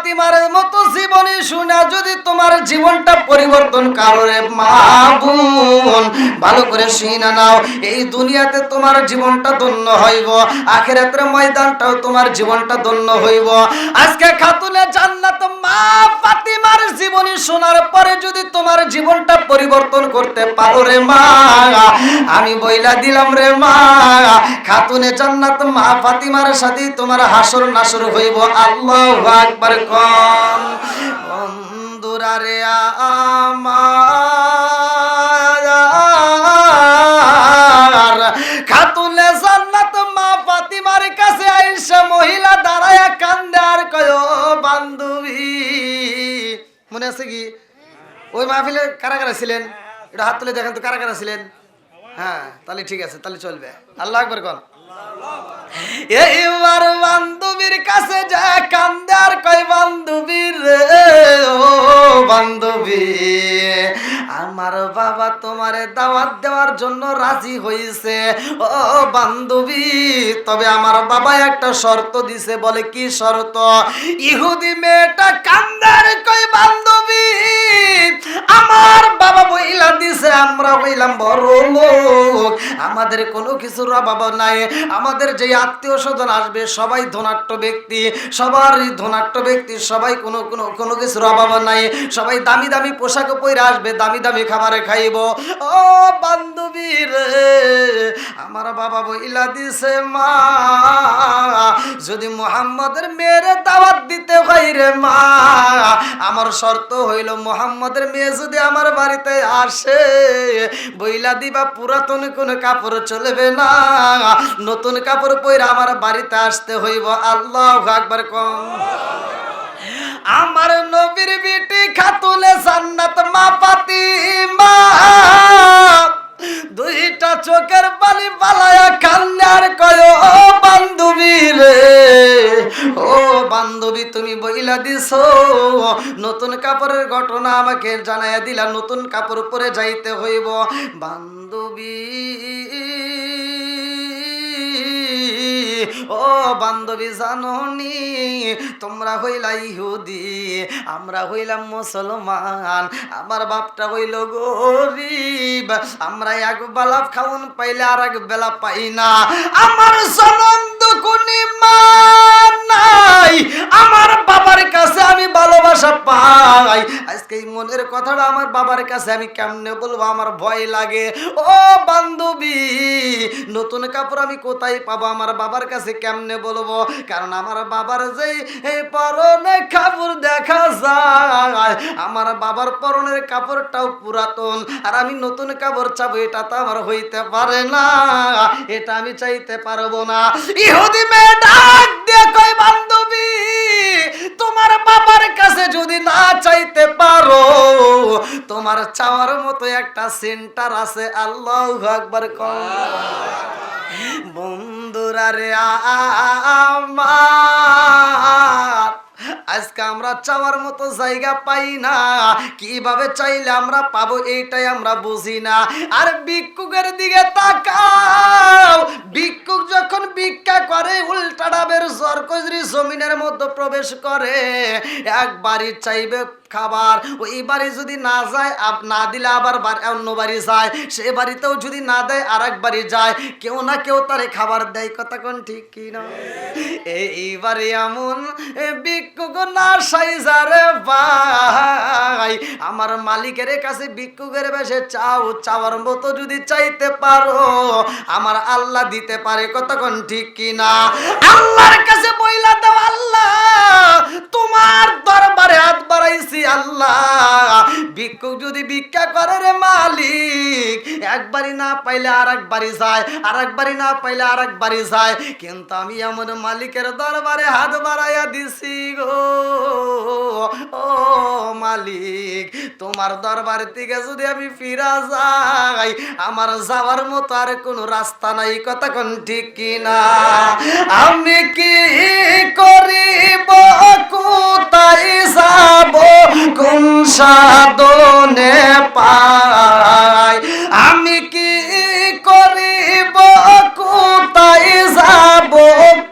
ফাতিমার মতো জীবনী শুনে যদি তোমার জীবনটা পরিবর্তন করে মা বোন ভালো করে শুনে নাও, এই দুনিয়াতে তোমার জীবনটা ধন্য হইব, আখিরাতের ময়দানটাও তোমার জীবনটা ধন্য হইব। আজকে খাতুনে জান্নাত মা ফাতিমার জীবনী শোনার পরে যদি তোমার জীবনটা পরিবর্তন করতে পারো রে মা, আমি বইলা দিলাম রে মা, খাতুনে জান্নাত মা ফাতিমার সাথে তোমার হাসর নাসর হইব। আল্লাহু আকবার কোন। বন্ধুরা রে আমার, খাতুনে জান্নাত মা ফাতিমার কাছে আইসা মহিলা দাঁড়ায়া কান্দে আর কয় ও বান্ধবী। মনে আছে কি ওই মাহফিলে কারা কারা ছিলেন? এটা হাত তুলে দেখেন তো কারা কারা ছিলেন। হ্যাঁ তাহলে ঠিক আছে, তাহলে চলবে। আল্লাহু আকবার কোন। এইবার বান্ধবীর কাছে যায় কান্দে আর কয় বান্ধবী রে ও বান্ধবী, আমার বাবা তোমারে দাওয়াত দেওয়ার জন্য রাজি হইছে ও বান্ধবী, তবে আমার বাবা একটা শর্ত দিছে। বলে কি শর্ত? ইহুদি মেয়েটা কান্দে আর কয় বান্ধবী, আমার বাবা বইলা দিছে আমরা হইলাম বড় লোক, আমাদের কোনো কিছুর অভাব নাই, আমাদের যে আত্মীয় স্বজন আসবে সবাই ধনাঢ্য ব্যক্তি, সবারই ধনাঢ্য ব্যক্তি, সবাই কোনো কিছুর অভাব নাই, সবাই দামি দামি পোশাক পরে আসবে, দামি দামি খাবারে খাইব। ও বান্ধবী রে, আমার বাবা বইলা দিছে মা, যদি মুহাম্মাদের মেয়ের দাওয়াত দিতে হয় রে মা, আমার শর্ত হইল মুহাম্মাদের মেয়ে যদি আমার বাড়িতে আসে বইলা দিবা পুরাতন কোন কাপড় চলবে না, নতুন কাপড় পরে আমার বাড়িতে আসতে হইব। আল্লাহু আকবার কোন। আমার নবীর বিটি খাতুনে জান্নাত মা ফাতিমা দুইটা চোখের পানি বালায়া কান্নে আর কয় ও বান্ধবী রে ও বান্ধবী, তুমি বইলা দিছো নতুন কাপড়ের ঘটনা আমাকে জানাইয়া দিলা, নতুন কাপড় পরে যাইতে হইব। বান্ধবী ও বান্ধবী জানোনি তোমরা হইলা ইহুদি, আমরা হইলাম মুসলমান, আমার বাপটা হইল গরিব, আমরা এক বেলা খাউন পাইলে আর এক বেলা পাই না, আমার জনম দুকুনি মা নাই, আমার বাবার কাছে আমি ভালোবাসা পাই, আজকে এই মনের কথাটা আমার বাবার কাছে আমি কেমনে বলবো, আমার ভয় লাগে। ও বান্ধবী নতুন কাপড় আমি কোথায় পাবো, আমার বাবার কাছে কেমনে বলবো, কারণ আমার বাবার যেই পরনে কাপড় দেখা যায়, আমার বাবার পরনের কাপড়টাও পুরাতন, আর আমি নতুন কাপড় চাবো এটা তো আমার হইতে পারে না, এটা আমি চাইতে পারবো না। ইহুদি মেয়ে ডাক দিয়ে কয় বান্ধবী তোমার বাবার কাছে যদি না চাইতে পারো, তোমার চাওয়ার মতো একটা সেন্টার আছে। আল্লাহু আকবার কও। বন্ধুরা রে আমার, আজকে আমরা চাওয়ার মতো জায়গা পাই না, কিভাবে চাইলে আমরা পাবো এইটাই আমরা বুঝি না। আর ভিক্ষুকের দিকে তাকাও, ভিক্ষুক যখন ভিক্ষা করে উল্টা ডাবের জরকজরি জমিনের মধ্যে প্রবেশ করে, একবারই চাইবে খাবার, ওই বাড়ি যদি না যায় না দিলে আবার অন্য বাড়ি যায়, সে বাড়িতেও যদি না দেয় আর এক বাড়ি যায়, কেউ না কেউ তারে খাবার দেয়। কথা কোন ঠিক কি না? এইবারে এমন ভিক্ষুক না সাইজারে ভাই, আমার মালিকের কাছে ভিক্ষুকের বেশে চাও, চাওয়ার মতো যদি চাইতে পারো আমার আল্লাহ দিতে পারে। কথা কোন ঠিক কি না? আল্লাহর কাছে বইলা দাও, আল্লাহ তোমার দরবারে হাত বাড়াইছি, আল্লাহ ভিক্ষুক যদি ভিক্ষা করে রে মালিক, একবারই না পাইলে আর এক বাড়ি যায়, আর একবারই না পাইলে আর এক বাড়ি যায়, কিন্তু আমি এমন মালিকের দরবারে হাত বাড়াইয়া দিছি গো ও মালিক, তোমার দরবার থেকে যদি আমি ফিরা যাই আমার যাওয়ার মতো আর কোনো রাস্তা নাই। কথা কোন ঠিক কিনা? আমি কি করিব, কোথায় যাব, কোন সাধনে পাই, আমি কি করিব, কোথায় যাব,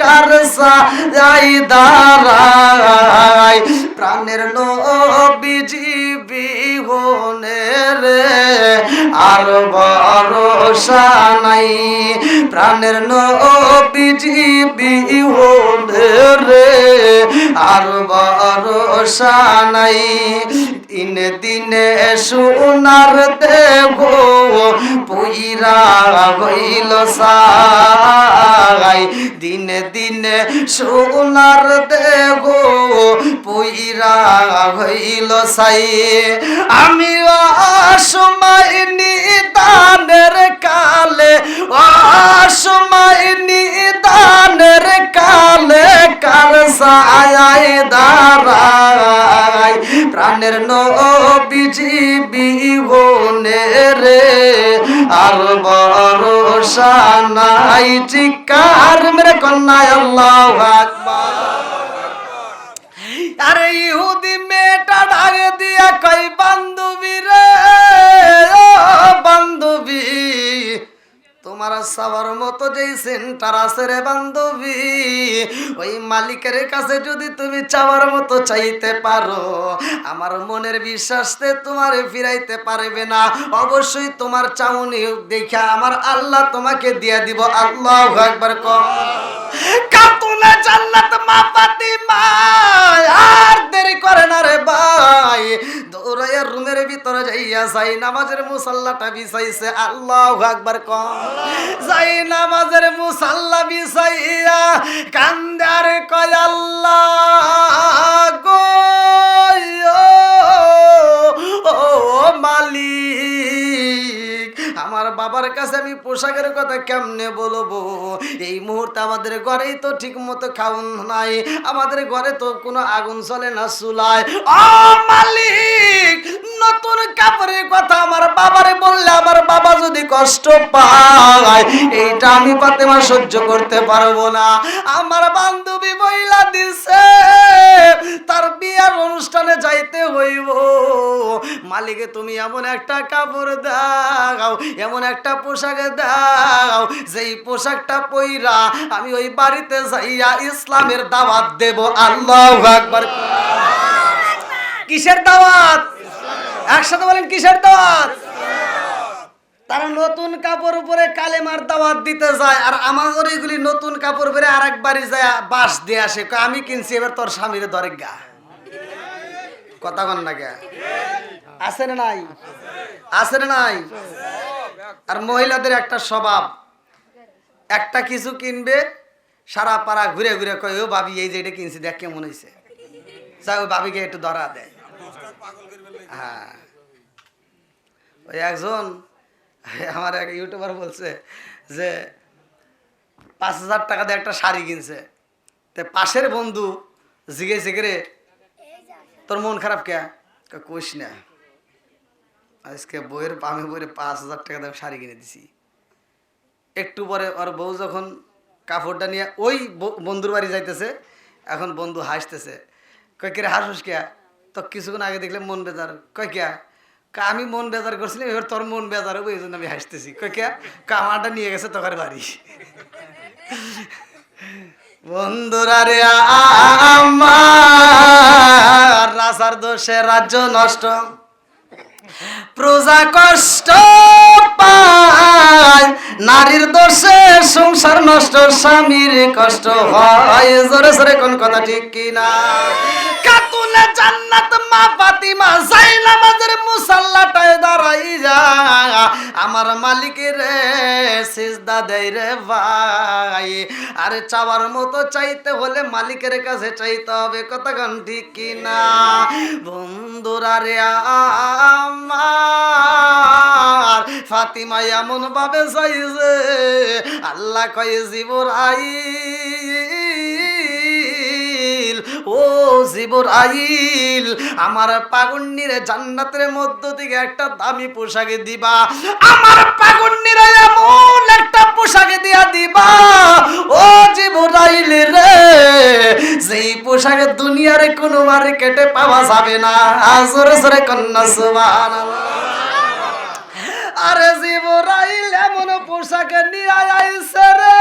কার ছায়ায় দাঁড়াই প্রাণের নবীজি বিহনে রে আর ভরসা নাই প্রাণের নবীজি বিহনে রে আর ভরসা নাই দিনে দিনে সোনার দেব পুইরা হইল সাই দিনে দিনে সোনার দেব পুইরা হইল সাই আমি অসময় নিদানের কালে অসময় নিদানের কালে কার ছায়ায় দাঁড়াই প্রাণের নবীজি বিহনে রে আর ভরসা নাই চিৎকার মেরে কন্যা আল্লাহু আকবার আরে ইহুদি মেয়েটা ডাক দিয়া কই বান্ধবী রে ও বান্ধবী তোমার সবার মতো যেই সেন্টার আছে রে বান্ধবী ওই মালিকের কাছে যদি তুমি চাওয়ার মতো চাইতে পারো আমার মনের বিশ্বাসতে তোমারে ফিরাইতে পারবে না অবশ্যই তোমার চাউনি দেখা আমার আল্লাহ তোমাকে দিয়া দিব আল্লাহু আকবার কও কাতুলে জান্নাত মা ফাতিমা আর দেরি করে না রে ভাই দৌড়াইয়া রুমের ভিতরে যাইয়া যাই নামাজের মুসাল্লাটা বিছাইছে আল্লাহু আকবার কও যাই নামাজের মুসাল্লা বিছাইয়া কান্দার কয় আল্লাহ গো ও মালিক আমার বাবার কাছে আমি পোশাকের কথা কেমনে বলবো এই মুহূর্তে আমাদের ঘরেই তো ঠিক মতো খাওন নাই আমাদের ঘরে তো কোনো আগুন চলে না চুলায় ও মালিক নতুন কাপড়ের কথা আমার বাবারে বললে আমার বাবা যদি কষ্ট পায় এইটা আমি ফাতেমা সহ্য করতে পারবো না আমার বান্ধবী বইলা দিছে তার বিয়ার অনুষ্ঠানে যাইতে হইব মালিকে তুমি এমন একটা কাপড় দাও এমন একটা পোশাক দাও যেই পোশাকটা পইরা আমি ওই বাড়িতে যাইয়া ইসলামের দাওয়াত দেব আল্লাহু আকবার কিসের দাওয়াত একসাথে বলেন কিসের দাওয়াত তারা নতুন কাপড় পরে কালেমার দাওয়াত দিতে যায় আর আমাদের এগুলি নতুন কাপড় পরে আরেক বাড়ি যায় বাস দিয়ে আসে আমি কিনছি এবার তোর স্বামীর ধরে গা কথা কন না কে আছে না নাই আছে না নাই আর মহিলাদের একটা স্বভাব একটা কিছু কিনবে সারা পাড়া ঘুরে ঘুরে কয় ও ভাবি এই যে এটা কিনছি দেখ কেমন হয়েছে যা ওই ভাবিকে একটু ধরা দেয় হ্যাঁ ওই একজন আমার এক ইউটিউবার বলছে যে 5,000 টাকা দিয়ে একটা শাড়ি কিনছে তো পাশের বন্ধু জিজ্ঞেস করে তোর মন খারাপ কে কইস না আজকে বইয়ের আমি বইয়ের 5,000 টাকা দিয়ে শাড়ি কিনে দিছি একটু পরে ওর বউ যখন কাপড়টা নিয়ে ওই বন্ধুর বাড়ি যাইতেছে এখন বন্ধু হাসতেছে কয় কে হাসুস কে তো কিছুক্ষণ আগে দেখলে মন বেজার কয় কে আমি মন বেজার করছিলাম এবার তোর মন বেজার হবে এই জন্য আমি হাসতেছি কয় কে আমারটা নিয়ে গেছে তোকার বাড়ি বন্ধুরা রে আমার রাজার দোষে রাজ্য নষ্ট প্রজা কষ্ট পায় নারীর দোষে সংসার নষ্ট স্বামীর কষ্ট হয় জোরে জোরে কোন কথা ঠিক কিনা কাতুলে জান্নাত মা ফাতিমা যাইলাম আমাদের মুসাল্লাটায় দাঁড়াই যা আমার মালিকের সিজদা দেয় রে ভাই আরে চাওয়ার মতো চাইতে হলে মালিকের কাছে চাইতে হবে কতক্ষণ ঠিক কিনা বন্ধুরা রে আমার ফাতিমা এমন ভাবে চাইছে আল্লাহ কয়ে জিবরাইল ও জিবরাইল আমার পাগন্নিরে জান্নাতের মধ্য থেকে একটা দামি পোশাকে দিবা আমার পাগন্নিরে এমন একটা পোশাকে দিয়া দিবা ও জিবরাইল রে যেই পোশাকে দুনিয়ার কোনো মার্কেটে পাওয়া যাবে না জোরে জোরে কন্যা সুবহানাল্লাহ আরে জিবরাইল এমন পোশাকে নিয়ে আইছে রে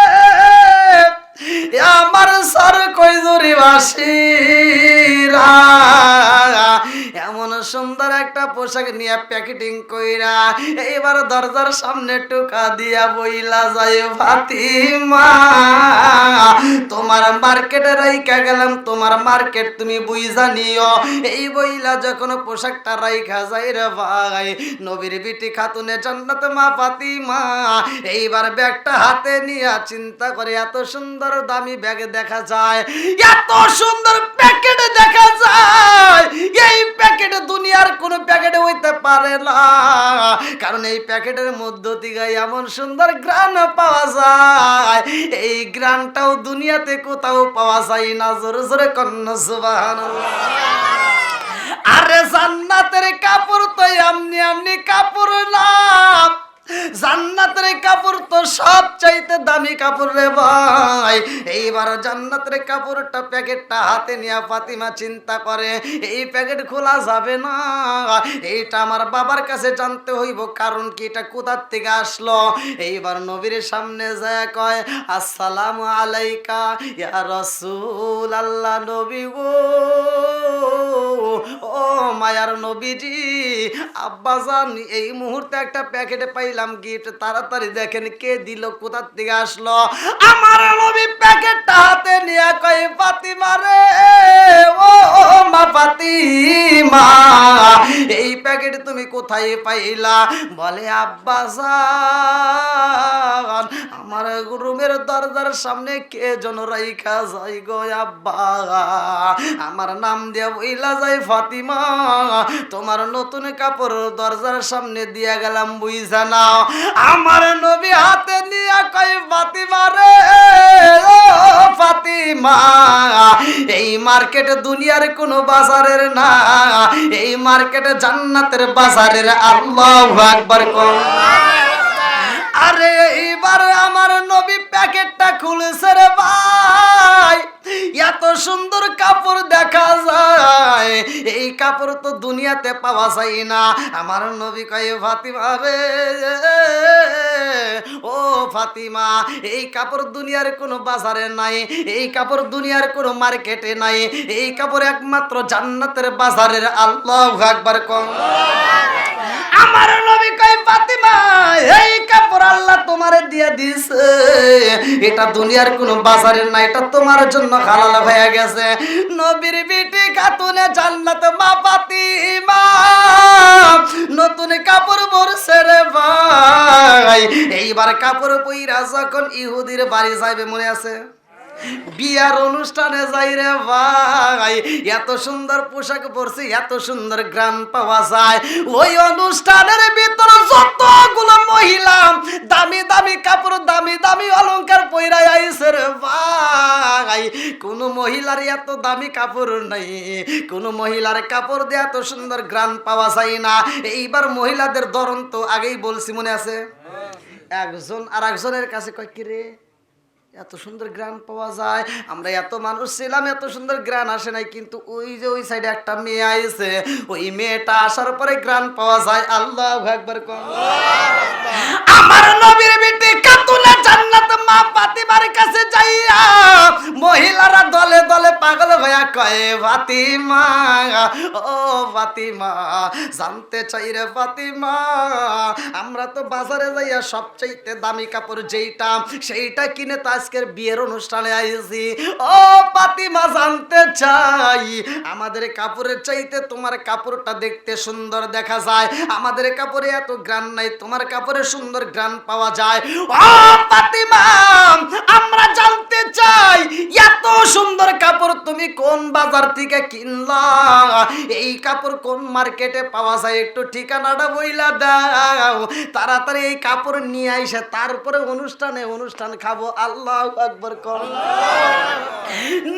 আমার সর কইজুরি বাসিরা এমন সুন্দর একটা পোশাক নিয়ে প্যাকেটিং কইরা এইবার দরজার সামনে টুকা দিয়া বইলা যায় ফাতিমা তোমার মার্কেটে রাইখা গেলাম, তোমার মার্কেট তুমি বুইঝা নিও। এই বইলা যখন পোশাকটা রাইখা যায় রে ভাই, নবীর বিটি খাতুনে জান্নাত মা ফাতিমা এইবার ব্যাগটা হাতে নিয়ে চিন্তা করে এত সুন্দর দামি ব্যাগ দেখা যায়, এত সুন্দর প্যাকেট দেখা যায়, এই প্যাকেট দুনিয়ার কোন প্যাকেটে হইতে পারে না, কারণ এই প্যাকেটের মধ্য থেকে এমন সুন্দর ঘ্রাণ পাওয়া যায়, এই ঘ্রাণটাও দুনিয়াতে কোথাও পাওয়া যায় না। জোরে জোরে কন্যা সুবহানাল্লাহ। আরে জান্নাতের কাপড় তো এমনি এমনি কাপড় না, জান্নাতের কাপড় তো সব চাইতে দামি কাপড় রে ভাই। এইবার জান্নাতের কাপড়টা প্যাকেটটা হাতে নিয়ে ফাতিমা চিন্তা করে এই প্যাকেট খোলা যাবে না, এইটা আমার বাবার কাছে জানতে হইব, কারণ কি এটা কোথার থেকে আসলো। এইবার নবীর সামনে যায় কয় আসসালামু আলাইকা ইয়া রাসূল আল্লাহ, নবী গো, ও মায়ার নবীজি, আব্বাজান এই মুহূর্তে একটা প্যাকেটে পাইলাম গিফট, তাড়াতাড়ি দেখেন কে দিল, কোথা থেকে আসলো। আমার নবী প্যাকেটটা হাতে নিয়ে কয় ফাতিমা রে, ও মা ফাতিমা, এই প্যাকেট তুমি কোথায় পাইলা? বলে আব্বাজান আমার রুমের দরজার সামনে কে যেন রাইখা যাই গো আব্বা, আমার নাম দিয়া বইলা যায় ফাতিমা, তোমার নতুন কাপড় দরজার সামনে দিয়া গেলাম বুঝা নাও। আমার নবী হাতে নিয়ে কয় ফাতিমা রে, ও ফাতিমা, এই মার্কেট দুনিয়ার কোন বাজারের না, এই মার্কেট জান্নাতের বাজারের। আল্লাহু আকবার কও। আরে এইবার আমার নবী প্যাকেটটা খুলেছে রে ভাই, এত সুন্দর কাপড় দেখা যায়, এই কাপড় তো দুনিয়াতে পাওয়া যায় না। আমার নবী কয় ফাতিমা রে, ও ফাতিমা, এই কাপড় দুনিয়ার কোনো বাজারে নাই, এই কাপড় দুনিয়ার কোনো মার্কেটে নাই, এই কাপড় একমাত্র জান্নাতের বাজারের। আল্লাহু আকবার কও। আমার নবী কয় ফাতিমা, এই কাপড় আল্লাহ তোমারে দিয়ে দিয়েছে, এটা দুনিয়ার কোনো বাজারের না, এটা তোমার জন্য হালাল হয়ে গেছে। নবীর বিটি খাতুনে জান্নাত মা ফাতিমা নতুন কাপড় পরছে রে ভাই। এইবার কাপড় পইরা যখন ইহুদির বাড়ি যাইবে, মনে আছে বিয়ার অনুষ্ঠানে যাই রে ভাই, এত সুন্দর পোশাক পরছে, এত সুন্দর গ্রাম পাওয়া যায়, ওই অনুষ্ঠানের ভিতর যতগুলো মহিলা দামি দামি কাপড় দামি দামি অলংকার পইরা আইছে রে ভাই, কোন মহিলার এত দামি কাপড় নাই, কোন মহিলার কাপড় দিয়ে এত সুন্দর গ্রাম পাওয়া যায় না। এইবার মহিলাদের ধরন তো আগেই বলছি, মনে আছে, একজন আর একজনের কাছে কয় কি রে এত সুন্দর গ্রান পাওয়া যায়, আমরা এত মানুষ ছিলাম এত সুন্দর গ্রান আসে নাই, কিন্তু ওই যে ওই সাইডে একটা মেয়ে আইছে, ওই মেয়েটা আসার পরে গ্রান পাওয়া যায়। আল্লাহু আকবার কোন। আমার নবীর বিটি খাতুনে জান্নাত মা ফাতিমার কাছে যাইয়া মহিলারা দলে দলে পাগল হইয়া কয় ফাতিমা, ও ফাতিমা, জানতে চাই রে ফাতিমা, আমরা তো বাজারে যাইয়া সবচাইতে দামি কাপড় যেইটা সেইটা কিনে তো আজকের বিয়ের অনুষ্ঠানে আইছি, ও ফাতিমা জানতে চাই আমাদের কাপড়ের চাইতে তোমার কাপড়টা দেখতে সুন্দর দেখা যায়, আমাদের কাপড়ে এত গ্রান নাই, তোমার কাপড়ে সুন্দর গ্রান পাওয়া যায়। ও ফাতিমা, আমরা জানতে চাই এত সুন্দর কাপড় তুমি কোন বাজার থেকে কিনলা, এই কাপড় কোন মার্কেটে পাওয়া যায়, একটু ঠিকানাটা বইলা দাও, তাড়াতাড়ি এই কাপড় নিয়ে আইসে তারপরে অনুষ্ঠান খাবো। আল্লাহু আকবার কর।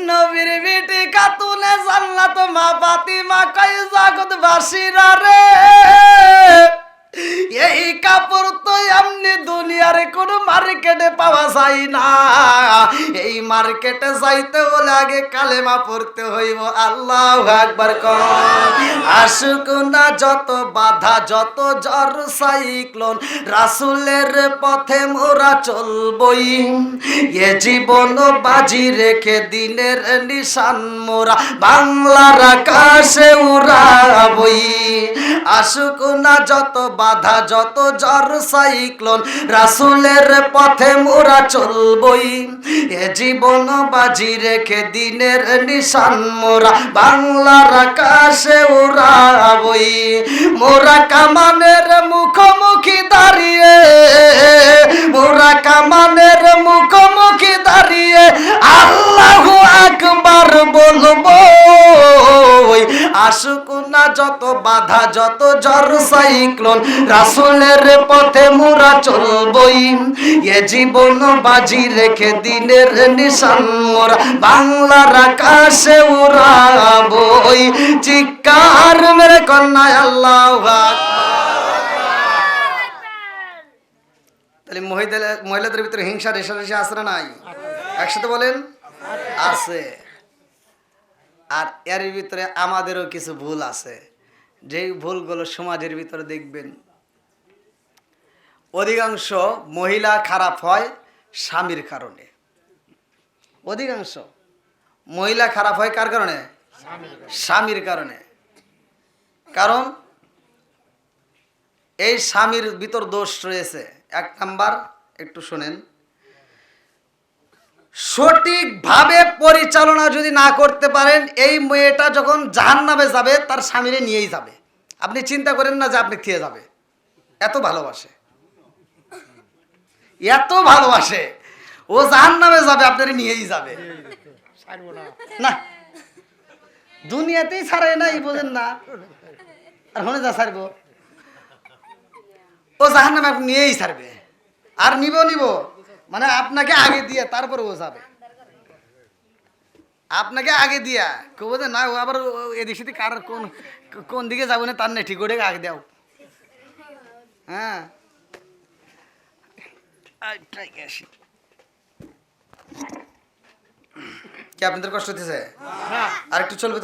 নবীর বিটি খাতুনে জান্নাত মা ফাতিমা কয় জগৎবাসীরা রে, এই কাপড় তো এমনি দুনিয়ার কোন মার্কেটে পাওয়া যায় না। এই মার্কেটে যাইতে হলে আগে কালেমা পড়তে হইব। আল্লাহু আকবার কর। আসুক না যত বাধা, যত ঝড় সাইক্লোন, রাসূলের পথে মোরা চলবই। এ জীবন বাজি রেখে দিনের নিশান মোরা বাংলার আকাশে উড়াবই। আসুক না যত বাধা, যত ঝড় সাইক্লোন, রাসূলের পথে মোরা চলবই। এ জীবন বাজি রেখে দিনের নিশান মোরা বাংলার আকাশে উড়াবই। মোরা কামানের মুখোমুখি দাঁড়িয়ে, মোরা কামানের মুখোমুখি দাঁড়িয়ে আল্লাহু আকবার বলবো। আসুক না যত বাধা, যত ঝড় সাইক্লোন, রাসূলের পথে মোরা চলবই। এ জীবন বাজি রেখে দিনের নিশান মোরা বাংলার আকাশে উড়াবই। চিৎকার মেরে কন্যা আল্লাহু আকবার। তাহলে মহিলাদের ভিতরে হিংসা রেষারেষি আছে না নাই? একসাথে বলেন আছে। আর এর ভিতরে আমাদেরও কিছু ভুল আছে, যেই ভুলগুলো সমাজের ভিতরে দেখবেন অধিকাংশ মহিলা খারাপ হয় স্বামীর কারণে। অধিকাংশ মহিলা খারাপ হয় কার কারণে? স্বামীর কারণে। কারণ এই স্বামীর ভিতর দোষ রয়েছে। এক নাম্বার, একটু শোনেন, সঠিকভাবে পরিচালনা যদি না করতে পারেন, এই মেয়েটা যখন জাহান্নামে যাবে তার স্বামীরে নিয়েই যাবে। আপনি চিন্তা করেন না যে আপনি খেয়ে যাবে। এত ভালোবাসে, এত ভালোবাসে, ও জাহান্নামে যাবে আপনার নিয়েই যাবে। না, দুনিয়াতেই ছাড়ে নাই, বোঝেন না? আর হনে যা ছাড়ব, ও জাহান্নামে আপনি নিয়েই ছাড়বে। আর নিব মানে আপনাকে আগে দিয়ে তারপর ও যাবে। আপনাকে আগে দিয়া কেউ বোঝে না, ও আবার এদিক সেদিক কার কোন দিকে যাবো না তার নেই, ঠিক ওটাকে আগে দাও। হ্যাঁ, কি আপনাদের কষ্ট হতেছে? আর একটু চলবে তো।